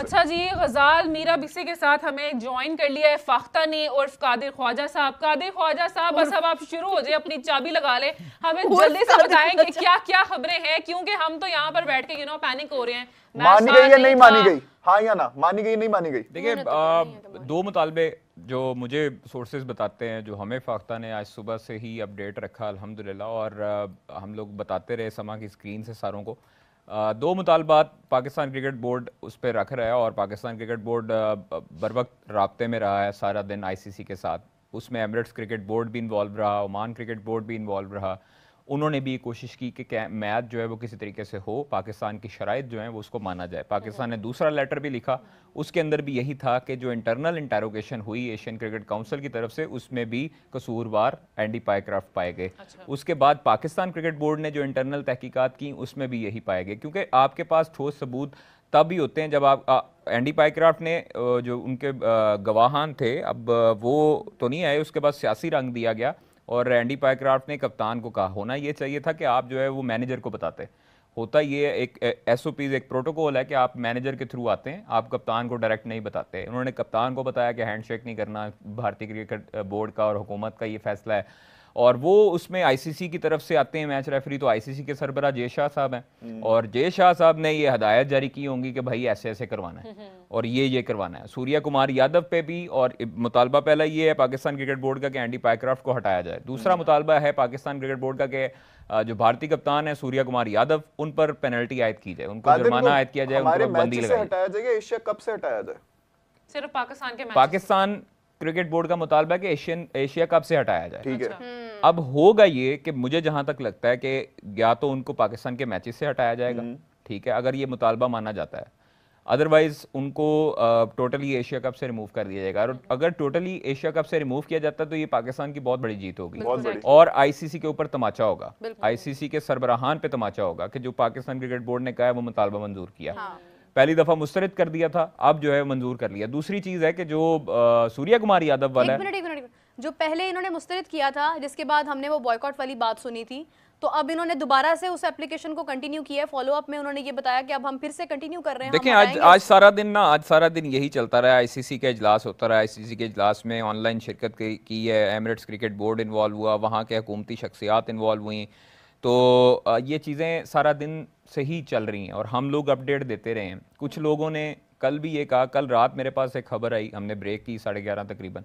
अच्छा जी, गजाल मीरा बिसे के साथ हमें ज्वाइन कर लिया है फाख्ता ने और कादिर ख्वाजा साहब। कादिर ख्वाजा साहब, बस अब आप शुरू हो जाए, अपनी चाबी लगा ले, हमें जल्दी से बताएं कि क्या क्या खबरें हैं, क्योंकि हम तो यहाँ पर बैठ के पैनिक हो रहे हैं। मानी गई या नहीं मानी गई? हाँ या ना, मानी गई नहीं मानी गई? देखिए, दो मुतालबे जो मुझे सोर्सेज बताते हैं, जो हमें फाख्ता ने आज सुबह से ही अपडेट रखा अल्हम्दुलिल्लाह, और हम लोग बताते रहे समा की स्क्रीन से सारों को। दो मुतालबात पाकिस्तान क्रिकेट बोर्ड उस पर रख रहा है, और पाकिस्तान क्रिकेट बोर्ड बर वक्त राब्ते में रहा है सारा दिन आईसीसी के साथ। उसमें एमिरेट्स क्रिकेट बोर्ड भी इन्वॉल्व रहा, ओमान क्रिकेट बोर्ड भी इन्वॉल्व रहा। उन्होंने भी कोशिश की कि मैच जो है वो किसी तरीके से हो, पाकिस्तान की शराइत जो है वो उसको माना जाए। पाकिस्तान ने दूसरा लेटर भी लिखा, उसके अंदर भी यही था कि जो इंटरनल इंटेरोगेशन हुई एशियन क्रिकेट काउंसिल की तरफ से, उसमें भी कसूरवार एंडी पायक्राफ्ट पाए गए। उसके बाद पाकिस्तान क्रिकेट बोर्ड ने जो इंटरनल तहकीकात की, उसमें भी यही पाए गए, क्योंकि आपके पास ठोस सबूत तब भी होते हैं जब आप एंडी पायक्राफ्ट ने जो उनके गवाहान थे, अब वो तो नहीं आए, उसके बाद सियासी रंग दिया गया और एंडी पायक्राफ्ट ने कप्तान को कहा, होना ये चाहिए था कि आप जो है वो मैनेजर को बताते। होता ये एक एसओपीज, एक प्रोटोकॉल है कि आप मैनेजर के थ्रू आते हैं, आप कप्तान को डायरेक्ट नहीं बताते। उन्होंने कप्तान को बताया कि हैंडशेक नहीं करना, भारतीय क्रिकेट बोर्ड का और हुकूमत का ये फैसला है। और वो उसमें आईसीसी की तरफ से आते हैं मैच रेफरी, तो आईसीसी के सरबरा जय शाह साहब हैं, और जय शाह साहब ने ये हदायत जारी की होंगी कि भाई ऐसे ऐसे करवाना है और ये करवाना है। सूर्या कुमार यादव पे भी, और मुतालबा पहला ये है पाकिस्तान क्रिकेट बोर्ड का कि एंडी पायक्राफ्ट को हटाया जाए। दूसरा मुतालबा है पाकिस्तान क्रिकेट बोर्ड का कि जो भारतीय कप्तान है सूर्या कुमार यादव, उन पर पेनल्टी आयद की जाए, उनको जुर्माना आयद किया जाए, उनको बंदी लगाई जाए। एशिया कप से हटाया जाए, सिर्फ पाकिस्तान के मैच। पाकिस्तान क्रिकेट बोर्ड का मुतालबा है कि एशिया कप से हटाया जाए। ठीक है। अब होगा ये कि मुझे जहां तक लगता है कि या तो उनको पाकिस्तान के मैचेस से हटाया जाएगा, ठीक है, अगर ये मुतालबा माना जाता है, अदरवाइज उनको टोटली एशिया कप से रिमूव कर दिया जाएगा। और अगर टोटली एशिया कप से रिमूव किया जाता है तो ये पाकिस्तान की बहुत बड़ी जीत होगी, और आईसीसी के ऊपर तमाचा होगा, आईसीसी के सरबराहान पे तमाचा होगा कि जो पाकिस्तान क्रिकेट बोर्ड ने कहा है वो मुतालबा मंजूर किया। पहली दफा मुस्तरद कर दिया था, अब जो है मंजूर कर लिया। दूसरी चीज है कि जो सूर्या कुमार यादव वाला जो पहले इन्होंने मुस्तरद किया था, जिसके बाद हमने वो बॉयकॉट वाली बात सुनी थी, तो अब इन्होंने दोबारा से उस एप्लीकेशन को कंटिन्यू किया है। फॉलो अप में उन्होंने ये बताया कि अब हम फिर से कंटिन्यू कर रहे हैं। देखिए, आज सारा दिन यही चलता रहा, आईसीसी का इजलास होता रहा। आईसीसी के इजलास में ऑनलाइन शिरकत की है, एमिरेट्स क्रिकेट बोर्ड इन्वॉल्व हुआ, वहाँ के हुकूमती शख्सियात इन्वॉल्व हुई, तो ये चीज़ें सारा दिन से ही चल रही हैं और हम लोग अपडेट देते रहे हैं। कुछ लोगों ने कल भी ये कहा, कल रात मेरे पास एक खबर आई, हमने ब्रेक की 11:30 तकरीबन,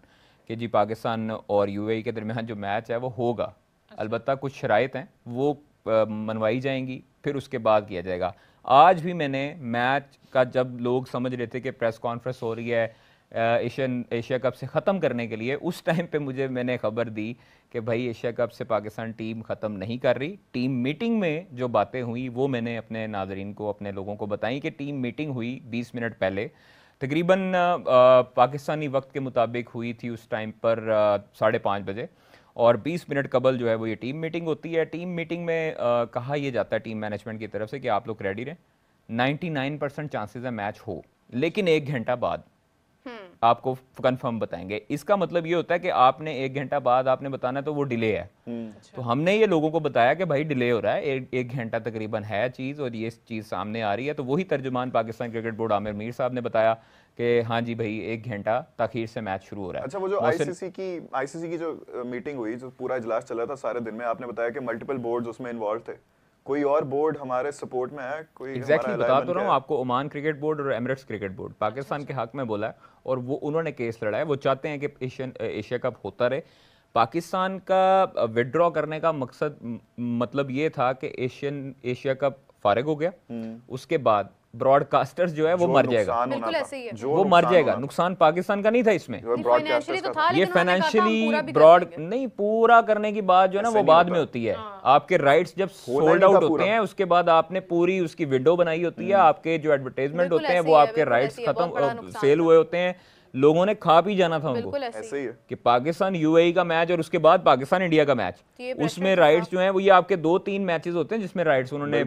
कि जी पाकिस्तान और यूएई के दरमियान जो मैच है वो होगा, अलबत्ता कुछ शराइत हैं वो मनवाई जाएंगी, फिर उसके बाद किया जाएगा। आज भी मैंने मैच का, जब लोग समझ रहे थे कि प्रेस कॉन्फ्रेंस हो रही है एशिया कप से ख़त्म करने के लिए, उस टाइम पे मैंने खबर दी कि भाई एशिया कप से पाकिस्तान टीम ख़त्म नहीं कर रही। टीम मीटिंग में जो बातें हुई वो मैंने अपने नाजरीन को, अपने लोगों को बताई कि टीम मीटिंग हुई 20 मिनट पहले, तकरीबन पाकिस्तानी वक्त के मुताबिक हुई थी उस टाइम पर 5:30 बजे, और 20 मिनट कबल जो है वो ये टीम मीटिंग होती है। टीम मीटिंग में कहा यह जाता है टीम मैनेजमेंट की तरफ से कि आप लोग रेडी रहें, 99% चांसेस है मैच हो, लेकिन 1 घंटा बाद आपको कंफर्म बताएंगे। इसका मतलब ये होता है कि आपने 1 घंटा बाद आपने बताना, तो वो डिले है। तो हमने ये लोगों को बताया कि भाई डिले हो रहा है, 1 घंटा तकरीबन है चीज़, और ये चीज़ सामने आ रही है। तो वही तर्जुमान पाकिस्तान क्रिकेट बोर्ड आमिर मीर साहब ने बताया कि हाँ जी भाई 1 घंटा ताखीर से मैच शुरू हो रहा है। अच्छा, वो जो आईसीसी की जो मीटिंग हुई, जो पूरा इजलास चला था सारे दिन में, आपने बताया कि मल्टीपल बोर्ड्स उसमें इन्वॉल्व थे, कोई और बोर्ड हमारे सपोर्ट में है? कोई एग्जैक्टली बता तो रहा हूँ आपको, ओमान क्रिकेट बोर्ड और एमिरेट्स क्रिकेट बोर्ड पाकिस्तान के हक में बोला है, और वो उन्होंने केस लड़ा है। वो चाहते हैं कि एशिया कप होता रहे। पाकिस्तान का विड्रॉ करने का मकसद, मतलब ये था कि एशिया कप फारिग हो गया, उसके बाद ब्रॉडकास्टर्स जो है वो मर जाएगा, बिल्कुल ऐसे ही है, वो मर जाएगा। नुकसान पाकिस्तान का नहीं था इसमें, ये फाइनेंशियली ब्रॉड नहीं, पूरा करने की बात जो है ना वो बाद में होती है। आपके राइट्स जब सोल्ड आउट होते हैं, उसके बाद आपने पूरी उसकी विंडो बनाई होती है, आपके जो एडवर्टाइजमेंट होते हैं वो आपके राइट्स खत्म सेल हुए होते हैं, लोगों ने खा पी जाना था उनको। ऐसे ही है कि पाकिस्तान यूएई का मैच और उसके बाद पाकिस्तान इंडिया का मैच, उसमें राइट्स जो हैं वो ये आपके 2-3 मैचेस होते हैं जिसमें राइट्स उन्होंने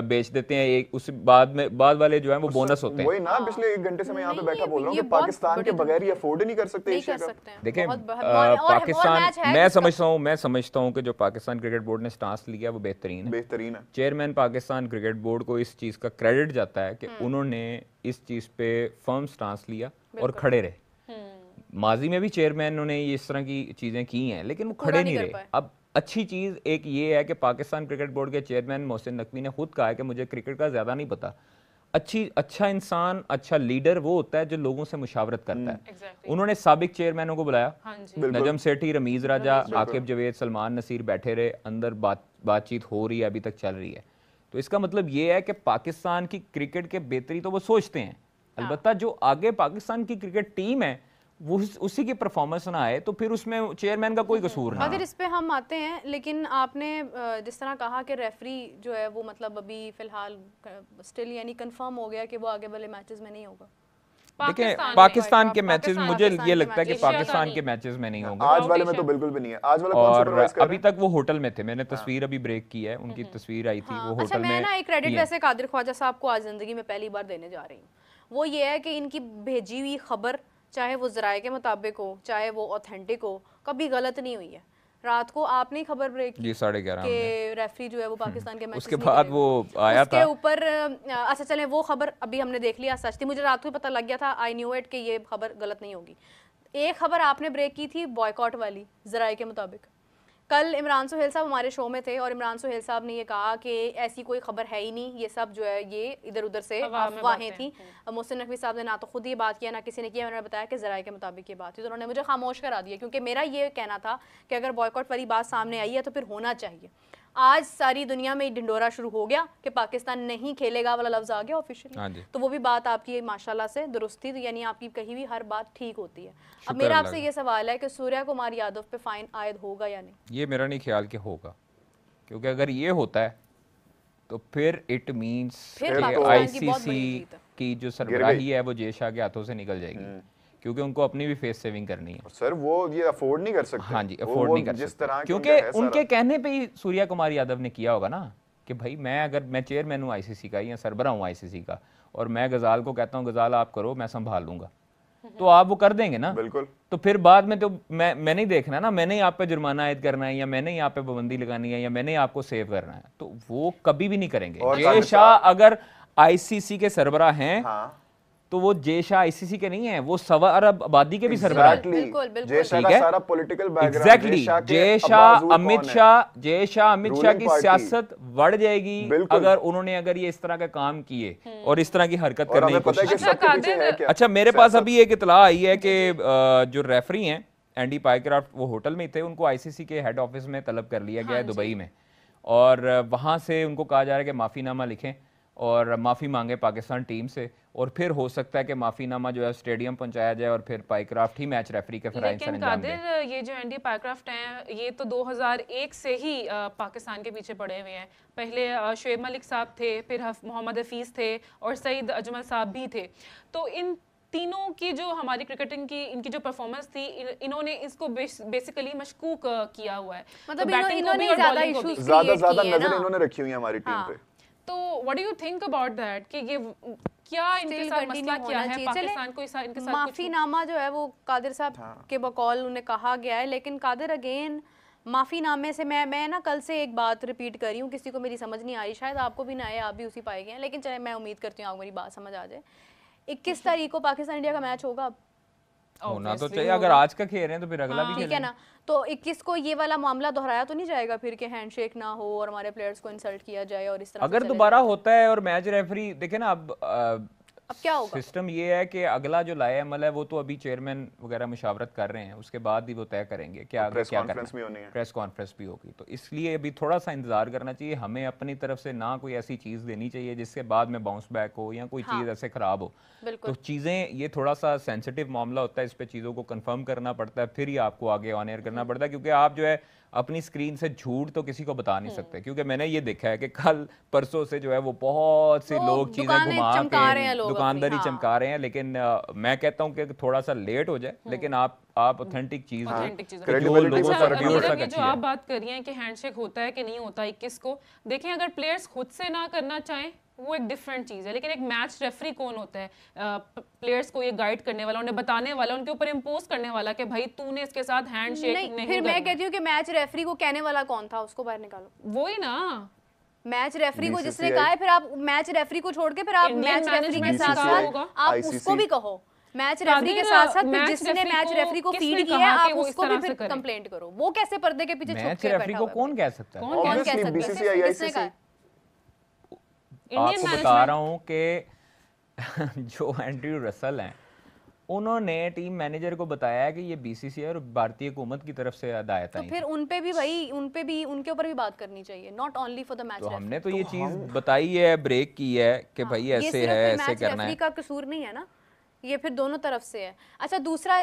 बेच देते हैं, एक उस बाद वाले जो हैं वो बोनस होते हैं। वही ना, पिछले 1 घंटे से मैं यहाँ पे बैठा बोल रहा हूँ कि पाकिस्तान के बगैर ये अफोर्ड नहीं कर सकते एशिया कप। देखें, पाकिस्तान, मैं समझता हूँ कि जो पाकिस्तान क्रिकेट बोर्ड ने स्टांस लिया वो बेहतरीन है। बेहतरीन है। चेयरमैन पाकिस्तान क्रिकेट बोर्ड को इस चीज़ का क्रेडिट जाता है कि उन्होंने इस चीज़ पे फर्म स्टांस लिया और खड़े रहे। माजी में भी चेयरमैनों ने इस तरह की चीज़ें की हैं लेकिन वो खड़े नहीं रहे। अब अच्छी चीज़ एक ये है कि पाकिस्तान क्रिकेट बोर्ड के चेयरमैन मोहसिन नकवी ने खुद कहा है कि मुझे क्रिकेट का ज़्यादा नहीं पता। अच्छा इंसान, अच्छा लीडर वो होता है जो लोगों से मुशावरत करता है। Exactly. उन्होंने साबिक चेयरमैनों को बुलाया, हाँ जी। नजम सेठी, रमीज राजा, आकिब जवेद, सलमान नसीर बैठे रहे, अंदर बातचीत हो रही है, अभी तक चल रही है। तो इसका मतलब ये है कि पाकिस्तान की क्रिकेट के बेहतरी तो वो सोचते हैं, अलबत्ता जो आगे पाकिस्तान की क्रिकेट टीम है वो उसी की परफॉर्मेंस ना आए तो फिर उसमें चेयरमैन का कोई कसूर ना। अगर इस पे हम आते हैं, लेकिन आपने जिस तरह कहा कि रेफरी जो है वो मतलब अभी फिलहाल स्टिल यानी कंफर्म हो गया कि वो आगे वाले मैचेस में नहीं होगा। देखिए पाकिस्तान के मैचेस मुझे ये लगता है कि पाकिस्तान के मैचेस में नहीं होंगे। आज वाले में तो बिल्कुल भी नहीं है। आज वाला कौन और सुपरवाइज कर रहा अभी है? तक वो होटल में थे, मैंने तस्वीर अभी ब्रेक की है, उनकी तस्वीर आई थी वो अच्छा, होटल मैं में। ना एक क्रेडिट वैसे कादिर ख्वाजा साहब को आज जिंदगी में पहली बार देने जा रही हूँ। वो ये है कि इनकी भेजी हुई खबर, चाहे वो ज़राए के मुताबिक हो चाहे वो ऑथेंटिक हो, कभी गलत नहीं हुई है। रात को आपने खबर ब्रेक की जी 11:30 कि रेफरी जो है वो पाकिस्तान के मैचेस उसके नहीं बाद करेगा। वो आया उसके था ऊपर अच्छा चलें, वो खबर अभी हमने देख लिया सच थी, मुझे रात को ही पता लग गया था, आई न्यू इट कि ये खबर गलत नहीं होगी। एक खबर आपने ब्रेक की थी बॉयकॉट वाली, ज़राए के मुताबिक। कल इमरान सुहेल साहब हमारे शो में थे और इमरान सुहेल साहब ने ये कहा कि ऐसी कोई खबर है ही नहीं, ये सब जो है ये इधर उधर से अफवाहें थी। मोहसिन नकवी साहब ने ना तो खुद ये बात किया ना किसी ने किया, उन्होंने बताया कि ज़राए के मुताबिक ये बात थी, तो उन्होंने मुझे खामोश करा दिया क्योंकि मेरा ये कहना था कि अगर बॉयकॉट वाली बात सामने आई है तो फिर होना चाहिए। आज सारी दुनिया में ढिंडोरा शुरू हो गया कि पाकिस्तान नहीं खेलेगा वाला लफ्ज आ गया ऑफिशियली, तो वो भी बात आपकी माशाल्लाह से दुरुस्त थी, यानी आपकी कही भी हर बात ठीक होती है। अब मेरा आपसे ये सवाल है कि सूर्या कुमार यादव पे फाइन आयद होगा या नहीं? ये मेरा नहीं ख्याल कि होगा, क्योंकि अगर ये होता है तो फिर इट मींस आईसीसी की जो सरबराही है वो जय शाह के हाथों से निकल जाएगी, क्योंकि उनको अपनी भी फेस सेविंग करनी है। सर वो ये अफोर्ड नहीं कर सकते। हाँ जी, अफोर्ड नहीं कर सकते, क्योंकि उनके कहने पे ही सूर्या कुमार यादव ने किया होगा ना कि भाई मैं चेयरमैन हूँ आईसीसी का या सरबराह हूँ आईसीसी का, और मैं गजाल को कहता हूँ गजाल आप करो मैं संभाल लूंगा, तो आप वो कर देंगे ना। बिल्कुल। तो फिर बाद में तो मैं नहीं देखना ना, मैंने ही आप पे जुर्माना आयद करना है या मैंने ही आप पे पाबंदी लगानी है या मैंने ही आपको सेव करना है, तो वो कभी भी नहीं करेंगे। जय शाह अगर आईसीसी के सरबराह हैं तो वो जय शाह आईसीसी के नहीं है, वो 1.25 अरब आबादी के भी सरबराह हैं। जय शाह का सारा political background, exactly Jay Shah Amit Shah की सियासत बढ़ जाएगी अगर उन्होंने ये इस तरह का काम किए और इस तरह की हरकत करने की कोशिश। अच्छा, मेरे पास अभी एक इतला आई है कि जो रेफरी हैं एंडी पाइक्राफ्ट वो होटल में थे, उनको आईसीसी के हेड ऑफिस में तलब कर लिया गया है दुबई में, और वहां से उनको कहा जा रहा है कि माफीनामा लिखें और माफ़ी मांगे पाकिस्तान टीम से, और फिर हो सकता है कि माफीनामा जो है स्टेडियम पहुंचाया जाए और फिर पाइक्राफ्ट ही मैच रेफरी के फराइज से अंजाम दे। ये जो एंडी पाइक्राफ्ट हैं ये तो 2001 से ही पाकिस्तान के पीछे पड़े हुए हैं। पहले शुएब मलिक साहब थे, फिर मोहम्मद हफीज़ थे और सईद अजमल साहब भी थे। तो इन तीनों की जो हमारी क्रिकेटिंग की इनकी जो परफॉर्मेंस थी, इन्होंने इसको बेसिकली मशकूक किया हुआ है। मतलब इन्होंने ज्यादा इश्यूज ज्यादा नजर इन्होंने रखी हुई है हमारी टीम पे। तो what do you think about that कि ये क्या इनके साथ मसला क्या है, पाकिस्तान को इनके साथ माफीनामा जो है वो कादिर साहब के बकौल उन्हें कहा गया है, लेकिन कादिर अगेन माफीनामे से मैं ना कल से एक बात रिपीट कर रही हूँ, किसी को मेरी समझ नहीं आ रही, शायद आपको भी ना आए, आप भी उसी पाए गए हैं, लेकिन चले मैं उम्मीद करती हूँ आपको मेरी बात समझ आ जाए। 21 तारीख को पाकिस्तान इंडिया का मैच होगा, होना तो चाहिए, अगर आज का खेल रहे हैं तो फिर अगला भी ठीक है ना। तो 21 को ये वाला मामला दोहराया तो नहीं जाएगा फिर कि हैंडशेक ना हो और हमारे प्लेयर्स को इंसल्ट किया जाए और इस तरह अगर दोबारा होता है और मैच रेफरी देखे ना, अब क्या होगा? सिस्टम ये है कि अगला जो लाए अमल है वो तो अभी चेयरमैन वगैरह मुशावरत कर रहे हैं, उसके बाद ही वो तय करेंगे क्या आगे क्या करना है। प्रेस कॉन्फ्रेंस भी होगी, तो इसलिए अभी थोड़ा सा इंतजार करना चाहिए। हमें अपनी तरफ से ना कोई ऐसी चीज़ देनी चाहिए जिसके बाद में बाउंस बैक हो या कोई चीज़ ऐसे ख़राब हो। तो चीज़ें ये थोड़ा सा सेंसिटिव मामला होता है, इस पर चीज़ों को कन्फर्म करना पड़ता है, फिर ही आपको आगे ऑन एयर करना पड़ता है, क्योंकि आप जो है अपनी स्क्रीन से झूठ तो किसी को बता नहीं सकते। क्योंकि मैंने ये देखा है कि कल परसों से जो है वो बहुत से लोग चीजें घुमा के दुकानदारी चमका रहे हैं, लेकिन मैं कहता हूँ कि थोड़ा सा लेट हो जाए, लेकिन आप ऑथेंटिक चीज जो आप बात कर रही हैं कि हैंडशेक होता है कि नहीं होता 21 को, देखें अगर प्लेयर्स खुद से ना करना चाहें वो एक डिफरेंट चीज़ है, लेकिन एक मैच रेफरी कौन होता है? प्लेयर्स को ये गाइड करने वाला, उन्हें बताने वाला, उनके ऊपर इम्पोज करने वाला कि भाई तूने इसके साथ हैंडशेक नहीं फिर मैं कहती हूँ कि मैच रेफरी को कहने वाला कौन था, उसको बाहर निकालो। वही ना, मैच रेफरी को जिसने BCCI कहा है, फिर आप मैच रेफरी को छोड़ के फिर आप इंडियन मैच रेफरी के मैनेजमेंट साथ से कहा साथ होगा। आप ICC उसको भी कहो, मैच रेफरी के साथ साथ फिर जिसने मैच रेफरी को फीड किया है आप उसको भी फिर कंप्लेंट करो। वो कैसे पर्दे के पीछे छुप मैच के रेफरी बैठा को हुआ है? कौन कह सकता है? कौन कह Obviously, सकता है? BCCI, किसने कहा है? आपको बता रहा हूँ कि जो एंड्रयू रसल हैं उन्होंने टीम मैनेजर को बताया है कि ये बीसीसीआई और भारतीय हुकूमत की तरफ से हदायत तो आई फिर उन पे भी भाई, उनके ऊपर भी बात करनी चाहिए, not only for the match तो रेफरी। हमने तो ये चीज बताई है, ब्रेक की है कि भाई ये ऐसे सिर्फ है, फिर ऐसे मैच करना रेफरी है। का कसूर नहीं है ना, ये फिर दोनों तरफ से है। अच्छा,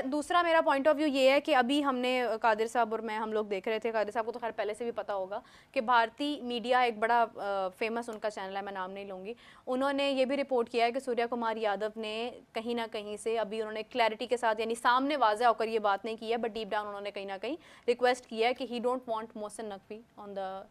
दूसरा मेरा पॉइंट ऑफ व्यू ये है कि अभी हमने कादिर साहब और मैं हम लोग देख रहे थे, कादिर साहब को तो खैर पहले से भी पता होगा कि भारतीय मीडिया एक बड़ा फेमस उनका चैनल है, मैं नाम नहीं लूँगी, उन्होंने ये भी रिपोर्ट किया है कि सूर्या कुमार यादव ने कहीं ना कहीं से, अभी उन्होंने क्लैरिटी के साथ यानी सामने वाज़ह होकर ये बात नहीं की है, बट डीप डाउन उन्होंने कहीं ना कहीं रिक्वेस्ट किया है कि ही don't want Mohsin Naqvi on the